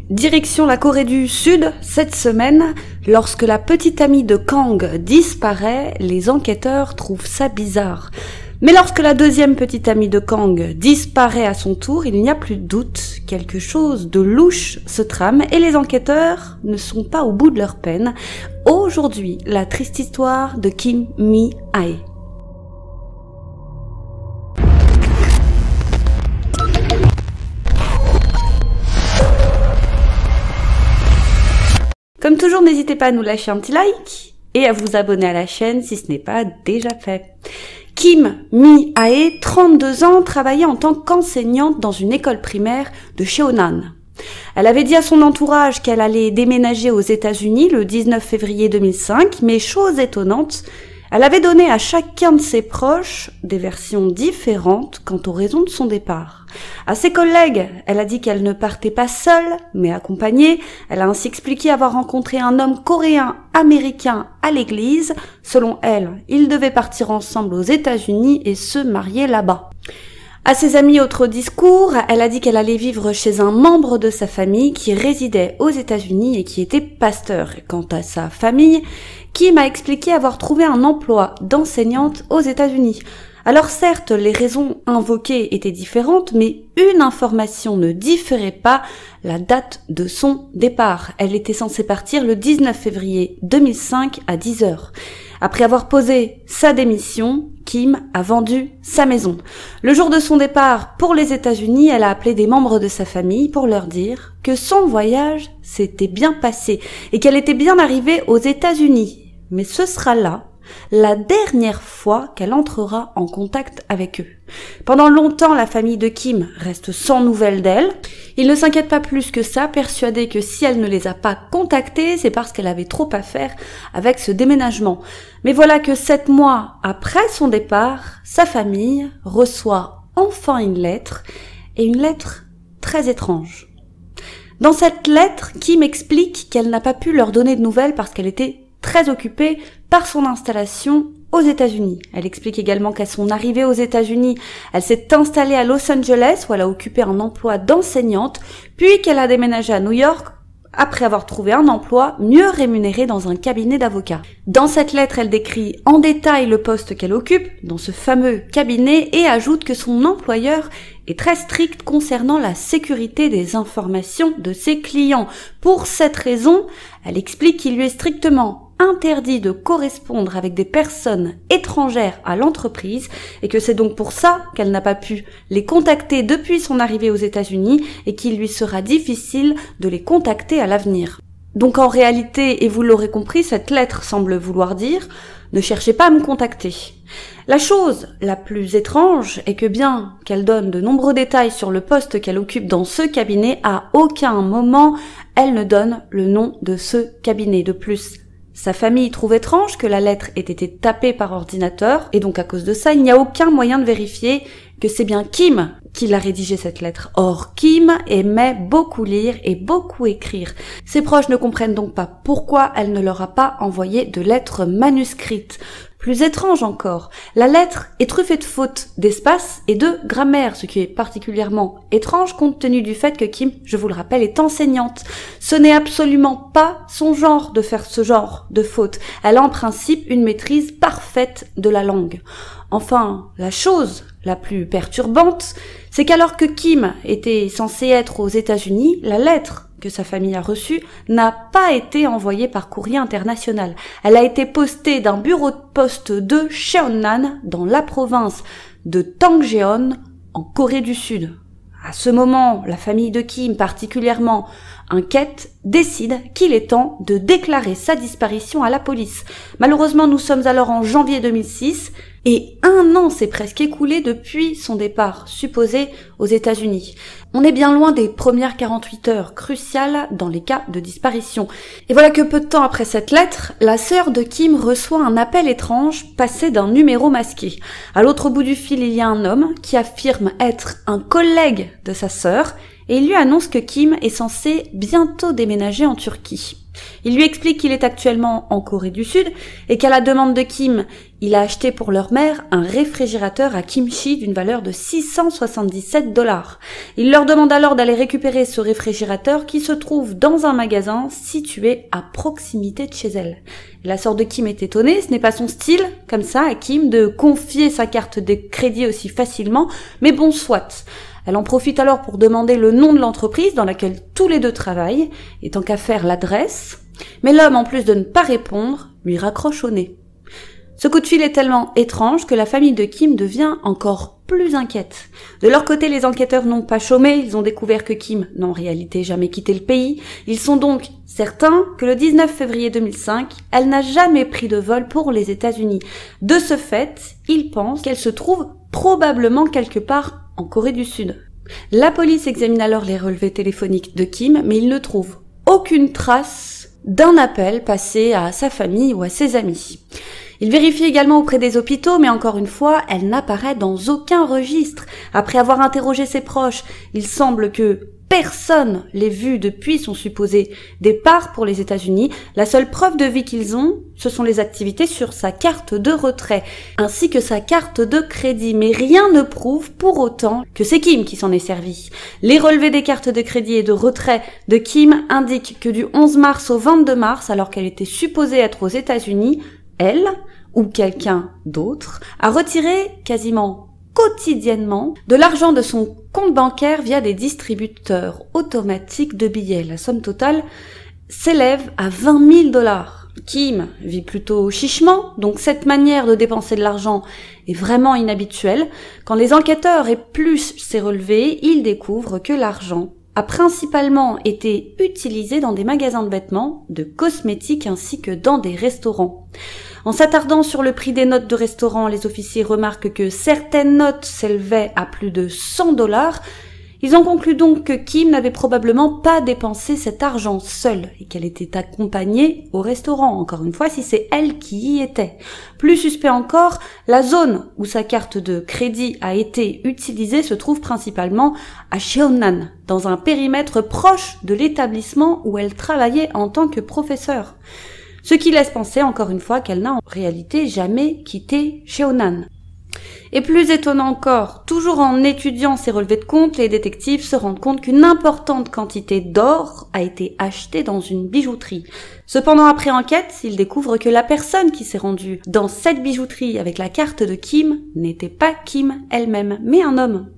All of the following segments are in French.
Direction la Corée du Sud, cette semaine, lorsque la petite amie de Kang disparaît, les enquêteurs trouvent ça bizarre. Mais lorsque la deuxième petite amie de Kang disparaît à son tour, il n'y a plus de doute, quelque chose de louche se trame et les enquêteurs ne sont pas au bout de leur peine. Aujourd'hui, la triste histoire de Kim Mi-ae. Comme toujours, n'hésitez pas à nous lâcher un petit like et à vous abonner à la chaîne si ce n'est pas déjà fait. Kim Mi-ae, 32 ans, travaillait en tant qu'enseignante dans une école primaire de Cheonan. Elle avait dit à son entourage qu'elle allait déménager aux États-Unis le 19 février 2005, mais chose étonnante, elle avait donné à chacun de ses proches des versions différentes quant aux raisons de son départ. À ses collègues, elle a dit qu'elle ne partait pas seule, mais accompagnée. Elle a ainsi expliqué avoir rencontré un homme coréen-américain à l'église. Selon elle, ils devaient partir ensemble aux États-Unis et se marier là-bas. À ses amis, autre discours, elle a dit qu'elle allait vivre chez un membre de sa famille qui résidait aux États-Unis et qui était pasteur. Quant à sa famille, Kim a expliqué avoir trouvé un emploi d'enseignante aux États-Unis. Alors certes, les raisons invoquées étaient différentes, mais une information ne différait pas, la date de son départ. Elle était censée partir le 19 février 2005 à 10h. Après avoir posé sa démission, Kim a vendu sa maison. Le jour de son départ pour les États-Unis, elle a appelé des membres de sa famille pour leur dire que son voyage s'était bien passé et qu'elle était bien arrivée aux États-Unis. Mais ce sera là la dernière fois qu'elle entrera en contact avec eux. Pendant longtemps, la famille de Kim reste sans nouvelles d'elle. Ils ne s'inquiètent pas plus que ça, persuadés que si elle ne les a pas contactés, c'est parce qu'elle avait trop à faire avec ce déménagement. Mais voilà que 7 mois après son départ, sa famille reçoit enfin une lettre, et une lettre très étrange. Dans cette lettre, Kim explique qu'elle n'a pas pu leur donner de nouvelles parce qu'elle était très occupée par son installation aux États-Unis. Elle explique également qu'à son arrivée aux États-Unis, elle s'est installée à Los Angeles où elle a occupé un emploi d'enseignante, puis qu'elle a déménagé à New York après avoir trouvé un emploi mieux rémunéré dans un cabinet d'avocats. Dans cette lettre, elle décrit en détail le poste qu'elle occupe dans ce fameux cabinet et ajoute que son employeur est très strict concernant la sécurité des informations de ses clients. Pour cette raison, elle explique qu'il lui est strictement interdit de correspondre avec des personnes étrangères à l'entreprise et que c'est donc pour ça qu'elle n'a pas pu les contacter depuis son arrivée aux États-Unis et qu'il lui sera difficile de les contacter à l'avenir. Donc en réalité, et vous l'aurez compris, cette lettre semble vouloir dire « Ne cherchez pas à me contacter ». La chose la plus étrange est que bien qu'elle donne de nombreux détails sur le poste qu'elle occupe dans ce cabinet, à aucun moment elle ne donne le nom de ce cabinet. De plus, sa famille trouve étrange que la lettre ait été tapée par ordinateur et donc à cause de ça, il n'y a aucun moyen de vérifier que c'est bien Kim qui l'a rédigé cette lettre. Or, Kim aimait beaucoup lire et beaucoup écrire. Ses proches ne comprennent donc pas pourquoi elle ne leur a pas envoyé de lettres manuscrites. Plus étrange encore, la lettre est truffée de fautes d'espace et de grammaire, ce qui est particulièrement étrange compte tenu du fait que Kim, je vous le rappelle, est enseignante. Ce n'est absolument pas son genre de faire ce genre de fautes. Elle a en principe une maîtrise parfaite de la langue. Enfin, la chose la plus perturbante, c'est qu'alors que Kim était censée être aux États-Unis, la lettre que sa famille a reçue n'a pas été envoyée par courrier international. Elle a été postée d'un bureau de poste de Cheonan dans la province de Tangjeon en Corée du Sud. À ce moment, la famille de Kim, particulièrement inquiète, décide qu'il est temps de déclarer sa disparition à la police. Malheureusement, nous sommes alors en janvier 2006 et 1 an s'est presque écoulé depuis son départ supposé aux États-Unis. On est bien loin des premières 48 heures cruciales dans les cas de disparition. Et voilà que peu de temps après cette lettre, la sœur de Kim reçoit un appel étrange passé d'un numéro masqué. À l'autre bout du fil, il y a un homme qui affirme être un collègue de sa sœur et il lui annonce que Kim est censé bientôt déménager en Turquie. Il lui explique qu'il est actuellement en Corée du Sud et qu'à la demande de Kim, il a acheté pour leur mère un réfrigérateur à kimchi d'une valeur de 677 $. Il leur demande alors d'aller récupérer ce réfrigérateur qui se trouve dans un magasin situé à proximité de chez elle. La sœur de Kim est étonnée, ce n'est pas son style, comme ça, à Kim, de confier sa carte de crédit aussi facilement, mais bon, soit. Elle en profite alors pour demander le nom de l'entreprise dans laquelle tous les deux travaillent, et tant qu'à faire l'adresse, mais l'homme, en plus de ne pas répondre, lui raccroche au nez. Ce coup de fil est tellement étrange que la famille de Kim devient encore plus inquiète. De leur côté, les enquêteurs n'ont pas chômé, ils ont découvert que Kim n'a en réalité jamais quitté le pays. Ils sont donc certains que le 19 février 2005, elle n'a jamais pris de vol pour les États-Unis. De ce fait, ils pensent qu'elle se trouve probablement quelque part en Corée du Sud. La police examine alors les relevés téléphoniques de Kim, mais ils ne trouvent aucune trace d'un appel passé à sa famille ou à ses amis. Il vérifie également auprès des hôpitaux, mais encore une fois, elle n'apparaît dans aucun registre. Après avoir interrogé ses proches, il semble que personne l'ait vue depuis son supposé départ pour les États-Unis. La seule preuve de vie qu'ils ont, ce sont les activités sur sa carte de retrait, ainsi que sa carte de crédit. Mais rien ne prouve pour autant que c'est Kim qui s'en est servi. Les relevés des cartes de crédit et de retrait de Kim indiquent que du 11 mars au 22 mars, alors qu'elle était supposée être aux États-Unis, elle, ou quelqu'un d'autre, a retiré quasiment quotidiennement de l'argent de son compte bancaire via des distributeurs automatiques de billets. La somme totale s'élève à 20 000 $. Kim vit plutôt chichement, donc cette manière de dépenser de l'argent est vraiment inhabituelle. Quand les enquêteurs épluchent ces relevés, ils découvrent que l'argent a principalement été utilisé dans des magasins de vêtements, de cosmétiques ainsi que dans des restaurants. En s'attardant sur le prix des notes de restaurant, les officiers remarquent que certaines notes s'élevaient à plus de 100 $. Ils ont conclu donc que Kim n'avait probablement pas dépensé cet argent seule et qu'elle était accompagnée au restaurant, encore une fois si c'est elle qui y était. Plus suspect encore, la zone où sa carte de crédit a été utilisée se trouve principalement à Cheonan, dans un périmètre proche de l'établissement où elle travaillait en tant que professeure. Ce qui laisse penser encore une fois qu'elle n'a en réalité jamais quitté Cheonan. Et plus étonnant encore, toujours en étudiant ces relevés de compte, les détectives se rendent compte qu'une importante quantité d'or a été achetée dans une bijouterie. Cependant, après enquête, ils découvrent que la personne qui s'est rendue dans cette bijouterie avec la carte de Kim n'était pas Kim elle-même, mais un homme.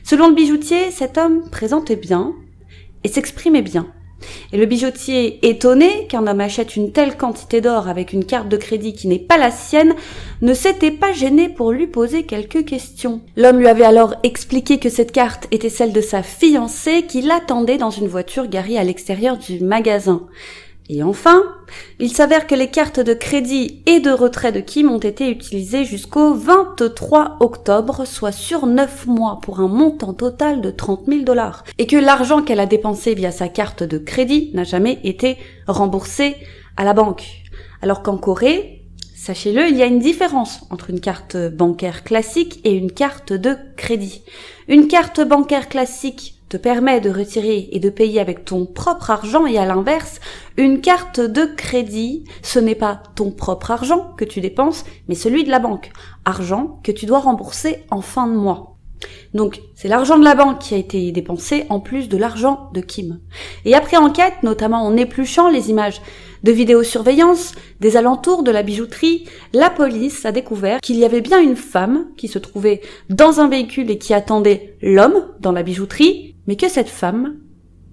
Selon le bijoutier, cet homme présentait bien et s'exprimait bien. Et le bijoutier, étonné qu'un homme achète une telle quantité d'or avec une carte de crédit qui n'est pas la sienne, ne s'était pas gêné pour lui poser quelques questions. L'homme lui avait alors expliqué que cette carte était celle de sa fiancée qui l'attendait dans une voiture garée à l'extérieur du magasin. Et enfin, il s'avère que les cartes de crédit et de retrait de Kim ont été utilisées jusqu'au 23 octobre, soit sur 9 mois, pour un montant total de 30 000 $. Et que l'argent qu'elle a dépensé via sa carte de crédit n'a jamais été remboursé à la banque. Alors qu'en Corée, sachez-le, il y a une différence entre une carte bancaire classique et une carte de crédit. Une carte bancaire classique te permet de retirer et de payer avec ton propre argent et à l'inverse, une carte de crédit, ce n'est pas ton propre argent que tu dépenses, mais celui de la banque. Argent que tu dois rembourser en fin de mois. Donc, c'est l'argent de la banque qui a été dépensé en plus de l'argent de Kim. Et après enquête, notamment en épluchant les images de vidéosurveillance des alentours de la bijouterie, la police a découvert qu'il y avait bien une femme qui se trouvait dans un véhicule et qui attendait l'homme dans la bijouterie, mais que cette femme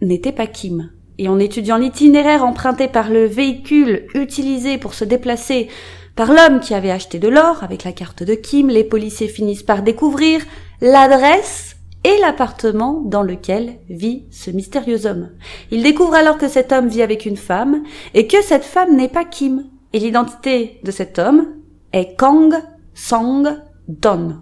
n'était pas Kim. Et en étudiant l'itinéraire emprunté par le véhicule utilisé pour se déplacer par l'homme qui avait acheté de l'or avec la carte de Kim, les policiers finissent par découvrir l'adresse et l'appartement dans lequel vit ce mystérieux homme. Ils découvrent alors que cet homme vit avec une femme et que cette femme n'est pas Kim. Et l'identité de cet homme est Kang Sang-don.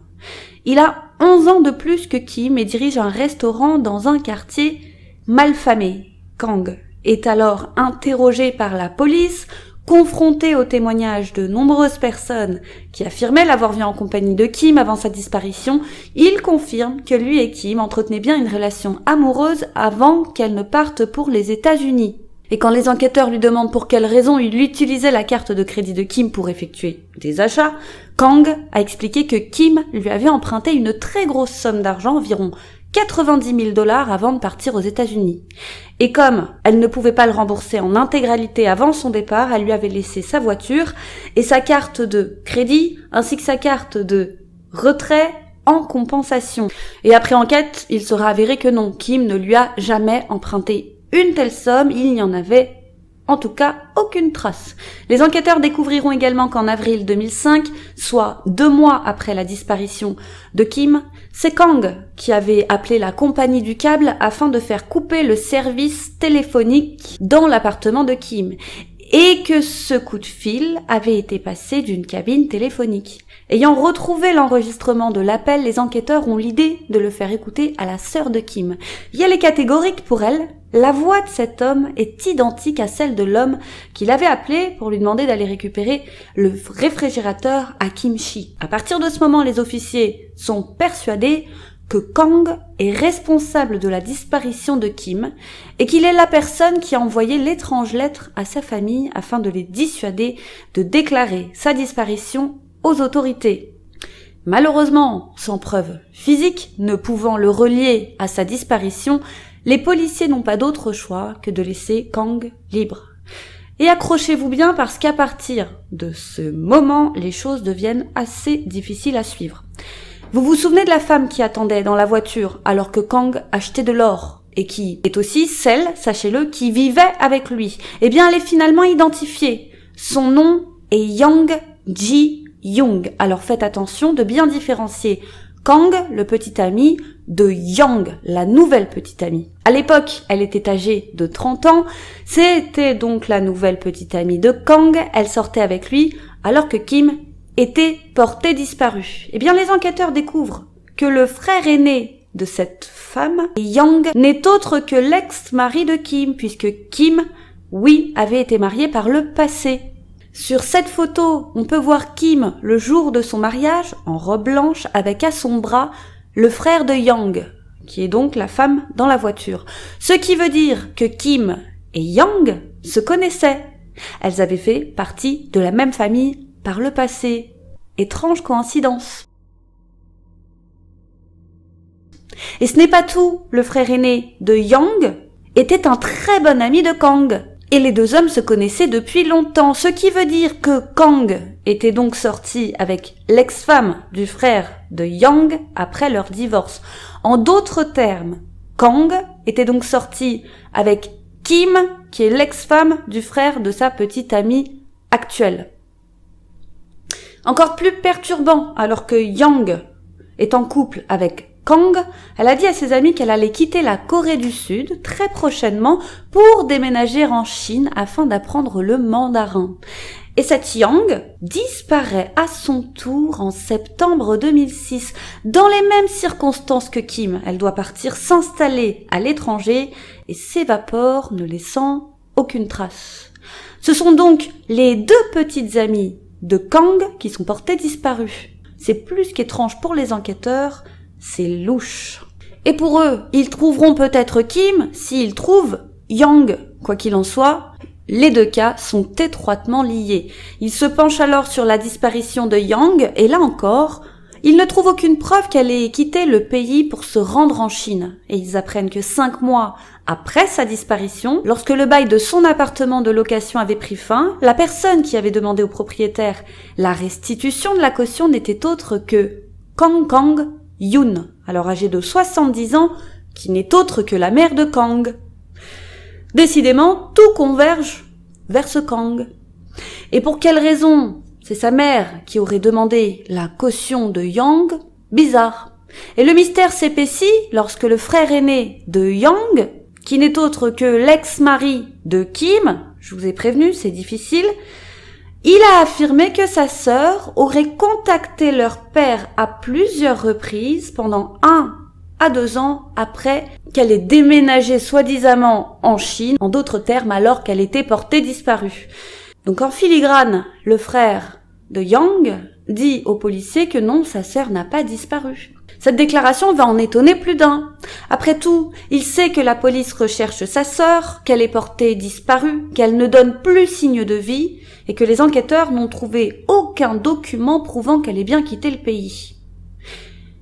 Il a 11 ans de plus que Kim et dirige un restaurant dans un quartier malfamé. Kang est alors interrogé par la police, Confronté aux témoignages de nombreuses personnes qui affirmaient l'avoir vu en compagnie de Kim avant sa disparition, il confirme que lui et Kim entretenaient bien une relation amoureuse avant qu'elle ne parte pour les États-Unis. Et quand les enquêteurs lui demandent pour quelle raison il utilisait la carte de crédit de Kim pour effectuer des achats, Kang a expliqué que Kim lui avait emprunté une très grosse somme d'argent, environ 90 000 $ avant de partir aux États-Unis. Et comme elle ne pouvait pas le rembourser en intégralité avant son départ, elle lui avait laissé sa voiture et sa carte de crédit, ainsi que sa carte de retrait en compensation. Et après enquête, il sera avéré que non, Kim ne lui a jamais emprunté une telle somme, il n'y en avait en tout cas aucune trace. Les enquêteurs découvriront également qu'en avril 2005, soit 2 mois après la disparition de Kim, c'est Kang qui avait appelé la compagnie du câble afin de faire couper le service téléphonique dans l'appartement de Kim, et que ce coup de fil avait été passé d'une cabine téléphonique. Ayant retrouvé l'enregistrement de l'appel, les enquêteurs ont l'idée de le faire écouter à la sœur de Kim. Et elle est catégorique pour elle, la voix de cet homme est identique à celle de l'homme qu'il avait appelé pour lui demander d'aller récupérer le réfrigérateur à Kimchi. À partir de ce moment, les officiers sont persuadés que Kang est responsable de la disparition de Kim et qu'il est la personne qui a envoyé l'étrange lettre à sa famille afin de les dissuader de déclarer sa disparition aux autorités. Malheureusement, sans preuve physique ne pouvant le relier à sa disparition, les policiers n'ont pas d'autre choix que de laisser Kang libre. Et accrochez-vous bien parce qu'à partir de ce moment, les choses deviennent assez difficiles à suivre. Vous vous souvenez de la femme qui attendait dans la voiture alors que Kang achetait de l'or et qui est aussi celle, sachez-le, qui vivait avec lui? Eh bien, elle est finalement identifiée. Son nom est Yang Ji-young. Alors faites attention de bien différencier Kang, le petit ami, de Yang, la nouvelle petite amie. À l'époque, elle était âgée de 30 ans. C'était donc la nouvelle petite amie de Kang. Elle sortait avec lui alors que Kim était porté disparu. Eh bien, les enquêteurs découvrent que le frère aîné de cette femme, Yang, n'est autre que l'ex-mari de Kim, puisque Kim, oui, avait été mariée par le passé. Sur cette photo, on peut voir Kim le jour de son mariage, en robe blanche, avec à son bras le frère de Yang, qui est donc la femme dans la voiture. Ce qui veut dire que Kim et Yang se connaissaient. Elles avaient fait partie de la même famille par le passé. Étrange coïncidence. Et ce n'est pas tout. Le frère aîné de Yang était un très bon ami de Kang. Et les deux hommes se connaissaient depuis longtemps, ce qui veut dire que Kang était donc sorti avec l'ex-femme du frère de Yang après leur divorce. En d'autres termes, Kang était donc sorti avec Kim, qui est l'ex-femme du frère de sa petite amie actuelle. Encore plus perturbant, alors que Yang est en couple avec Kang, elle a dit à ses amis qu'elle allait quitter la Corée du Sud très prochainement pour déménager en Chine afin d'apprendre le mandarin. Et cette Yang disparaît à son tour en septembre 2006, dans les mêmes circonstances que Kim. Elle doit partir s'installer à l'étranger et s'évapore, ne laissant aucune trace. Ce sont donc les deux petites amies de Kang qui sont portées disparues. C'est plus qu'étrange pour les enquêteurs, c'est louche. Et pour eux, ils trouveront peut-être Kim s'ils trouvent Yang. Quoi qu'il en soit, les deux cas sont étroitement liés. Ils se penchent alors sur la disparition de Yang et là encore, ils ne trouvent aucune preuve qu'elle ait quitté le pays pour se rendre en Chine. Et ils apprennent que 5 mois après sa disparition, lorsque le bail de son appartement de location avait pris fin, la personne qui avait demandé au propriétaire la restitution de la caution n'était autre que Kang Yoon, alors âgée de 70 ans, qui n'est autre que la mère de Kang. Décidément, tout converge vers ce Kang. Et pour quelle raison c'est sa mère qui aurait demandé la caution de Yang? Bizarre. Et le mystère s'épaissit lorsque le frère aîné de Yang, qui n'est autre que l'ex-mari de Kim, je vous ai prévenu, c'est difficile, il a affirmé que sa sœur aurait contacté leur père à plusieurs reprises pendant 1 à 2 ans après qu'elle ait déménagé soi-disant en Chine, en d'autres termes alors qu'elle était portée disparue. Donc en filigrane, le frère de Yang dit au policier que non, sa sœur n'a pas disparu. Cette déclaration va en étonner plus d'un. Après tout, il sait que la police recherche sa sœur, qu'elle est portée disparue, qu'elle ne donne plus signe de vie, et que les enquêteurs n'ont trouvé aucun document prouvant qu'elle ait bien quitté le pays.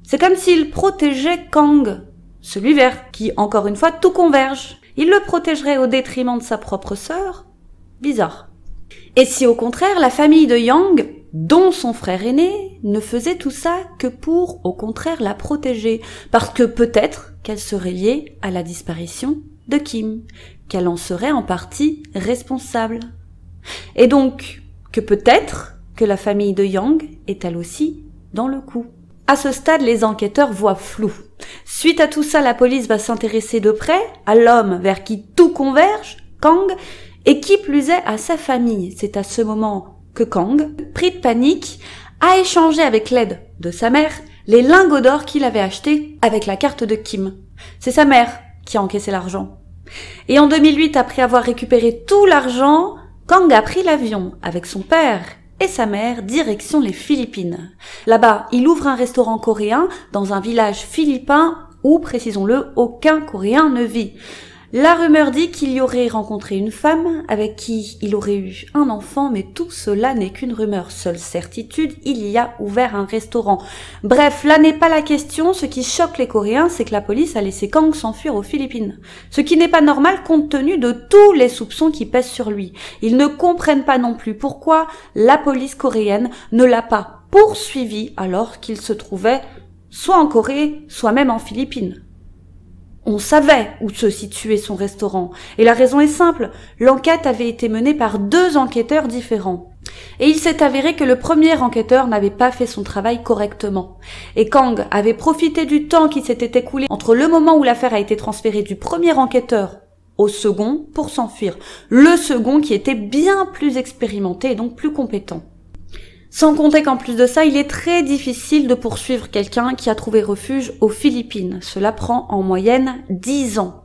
C'est comme s'il protégeait Kang, celui vers qui, encore une fois, tout converge. Il le protégerait au détriment de sa propre sœur? Bizarre. Et si au contraire, la famille de Yang, dont son frère aîné, ne faisait tout ça que pour, au contraire, la protéger, parce que peut-être qu'elle serait liée à la disparition de Kim, qu'elle en serait en partie responsable. Et donc, que peut-être que la famille de Yang est elle aussi dans le coup. À ce stade, les enquêteurs voient flou. Suite à tout ça, la police va s'intéresser de près à l'homme vers qui tout converge, Kang, et qui plus est à sa famille. C'est à ce moment que Kang, pris de panique, a échangé avec l'aide de sa mère les lingots d'or qu'il avait achetés avec la carte de Kim. C'est sa mère qui a encaissé l'argent. Et en 2008, après avoir récupéré tout l'argent, Kang a pris l'avion avec son père et sa mère direction les Philippines. Là-bas, il ouvre un restaurant coréen dans un village philippin où, précisons-le, aucun Coréen ne vit. La rumeur dit qu'il y aurait rencontré une femme avec qui il aurait eu un enfant, mais tout cela n'est qu'une rumeur. Seule certitude, il y a ouvert un restaurant. Bref, là n'est pas la question. Ce qui choque les Coréens, c'est que la police a laissé Kang s'enfuir aux Philippines. Ce qui n'est pas normal compte tenu de tous les soupçons qui pèsent sur lui. Ils ne comprennent pas non plus pourquoi la police coréenne ne l'a pas poursuivi alors qu'il se trouvait soit en Corée, soit même en Philippines. On savait où se situait son restaurant, et la raison est simple, l'enquête avait été menée par 2 enquêteurs différents. Et il s'est avéré que le premier enquêteur n'avait pas fait son travail correctement. Et Kang avait profité du temps qui s'était écoulé entre le moment où l'affaire a été transférée du premier enquêteur au second pour s'enfuir. Le second qui était bien plus expérimenté et donc plus compétent. Sans compter qu'en plus de ça, il est très difficile de poursuivre quelqu'un qui a trouvé refuge aux Philippines. Cela prend en moyenne 10 ans.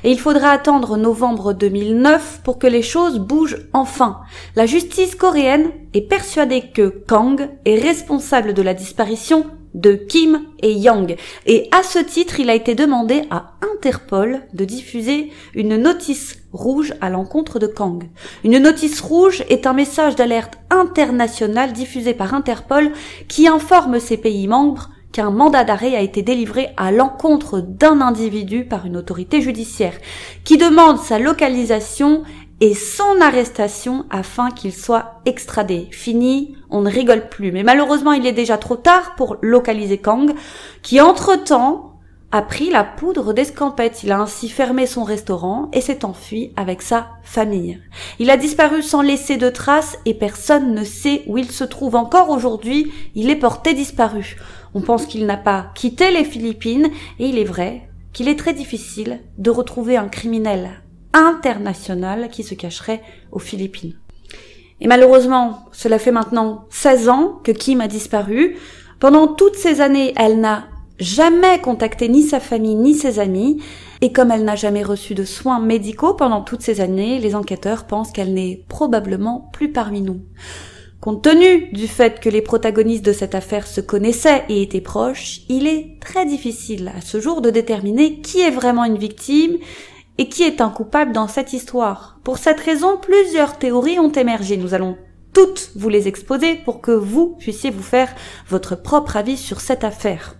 Et il faudra attendre novembre 2009 pour que les choses bougent enfin. La justice coréenne est persuadée que Kang est responsable de la disparition de Kim et Yang. Et à ce titre, il a été demandé à Interpol de diffuser une notice rouge à l'encontre de Kang. Une notice rouge est un message d'alerte international diffusé par Interpol qui informe ses pays membres qu'un mandat d'arrêt a été délivré à l'encontre d'un individu par une autorité judiciaire, qui demande sa localisation et son arrestation afin qu'il soit extradé. Fini, on ne rigole plus. Mais malheureusement, il est déjà trop tard pour localiser Kang, qui entre-temps a pris la poudre d'escampette. Il a ainsi fermé son restaurant et s'est enfui avec sa famille. Il a disparu sans laisser de traces et personne ne sait où il se trouve. Encore aujourd'hui, il est porté disparu. On pense qu'il n'a pas quitté les Philippines et il est vrai qu'il est très difficile de retrouver un criminel international qui se cacherait aux Philippines. Et malheureusement, cela fait maintenant 16 ans que Kim a disparu. Pendant toutes ces années, elle n'a jamais contacté ni sa famille ni ses amis. Et comme elle n'a jamais reçu de soins médicaux pendant toutes ces années, les enquêteurs pensent qu'elle n'est probablement plus parmi nous. Compte tenu du fait que les protagonistes de cette affaire se connaissaient et étaient proches, il est très difficile à ce jour de déterminer qui est vraiment une victime et qui est un coupable dans cette histoire. Pour cette raison, plusieurs théories ont émergé. Nous allons toutes vous les exposer pour que vous puissiez vous faire votre propre avis sur cette affaire.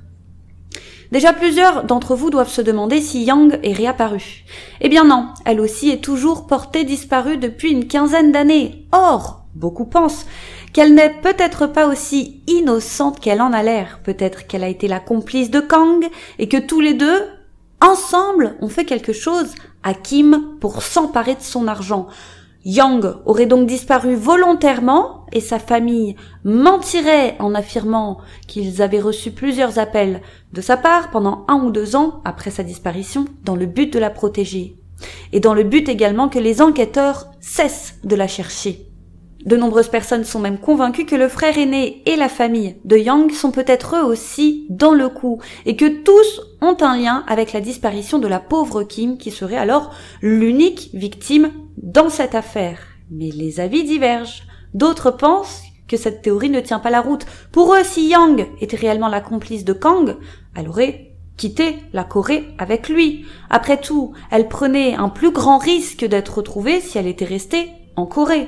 Déjà, plusieurs d'entre vous doivent se demander si Yang est réapparue. Eh bien non, elle aussi est toujours portée disparue depuis une quinzaine d'années. Or, beaucoup pensent qu'elle n'est peut-être pas aussi innocente qu'elle en a l'air. Peut-être qu'elle a été la complice de Kang et que tous les deux, ensemble, ont fait quelque chose à Kim pour s'emparer de son argent. Yang aurait donc disparu volontairement et sa famille mentirait en affirmant qu'ils avaient reçu plusieurs appels de sa part pendant 1 ou 2 ans après sa disparition dans le but de la protéger. Et dans le but également que les enquêteurs cessent de la chercher. De nombreuses personnes sont même convaincues que le frère aîné et la famille de Yang sont peut-être eux aussi dans le coup et que tous ont un lien avec la disparition de la pauvre Kim qui serait alors l'unique victime dans cette affaire. Mais les avis divergent. D'autres pensent que cette théorie ne tient pas la route. Pour eux, si Yang était réellement la complice de Kang, elle aurait quitté la Corée avec lui. Après tout, elle prenait un plus grand risque d'être retrouvée si elle était restée en Corée.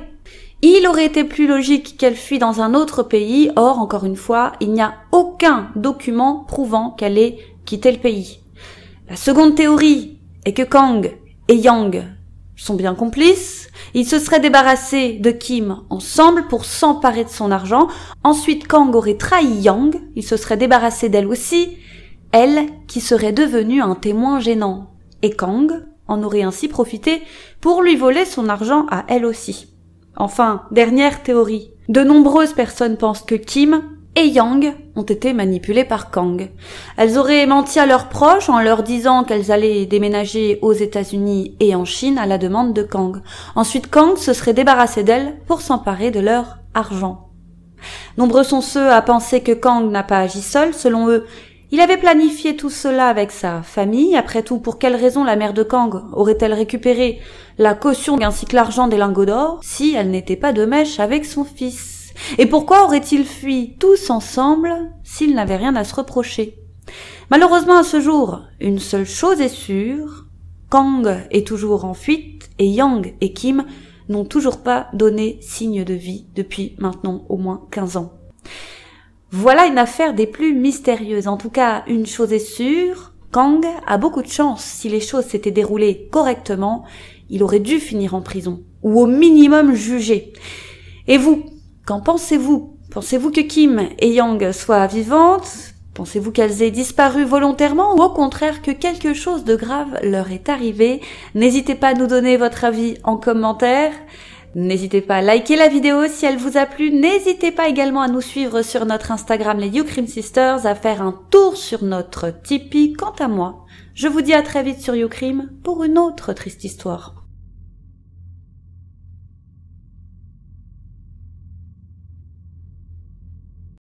Il aurait été plus logique qu'elle fuit dans un autre pays. Or, encore une fois, il n'y a aucun document prouvant qu'elle ait quitté le pays. La seconde théorie est que Kang et Yang sont bien complices. Ils se seraient débarrassés de Kim ensemble pour s'emparer de son argent. Ensuite, Kang aurait trahi Yang. Il se serait débarrassé d'elle aussi. Elle qui serait devenue un témoin gênant. Et Kang en aurait ainsi profité pour lui voler son argent à elle aussi. Enfin, dernière théorie. De nombreuses personnes pensent que Kim et Yang ont été manipulées par Kang. Elles auraient menti à leurs proches en leur disant qu'elles allaient déménager aux États-Unis et en Chine à la demande de Kang. Ensuite, Kang se serait débarrassé d'elles pour s'emparer de leur argent. Nombreux sont ceux à penser que Kang n'a pas agi seul. Selon eux, il avait planifié tout cela avec sa famille. Après tout, pour quelle raison la mère de Kang aurait-elle récupéré la caution ainsi que l'argent des lingots d'or si elle n'était pas de mèche avec son fils? Et pourquoi auraient-ils fui tous ensemble s'ils n'avaient rien à se reprocher? Malheureusement, à ce jour, une seule chose est sûre, Kang est toujours en fuite et Yang et Kim n'ont toujours pas donné signe de vie depuis maintenant au moins 15 ans. Voilà une affaire des plus mystérieuses. En tout cas, une chose est sûre, Kang a beaucoup de chance. Si les choses s'étaient déroulées correctement, il aurait dû finir en prison, ou au minimum jugé. Et vous, qu'en pensez-vous? Pensez-vous que Kim et Yang soient vivantes? Pensez-vous qu'elles aient disparu volontairement ou au contraire que quelque chose de grave leur est arrivé? N'hésitez pas à nous donner votre avis en commentaire. N'hésitez pas à liker la vidéo si elle vous a plu. N'hésitez pas également à nous suivre sur notre Instagram les YouCrim Sisters, à faire un tour sur notre Tipeee. Quant à moi, je vous dis à très vite sur YouCrim pour une autre triste histoire.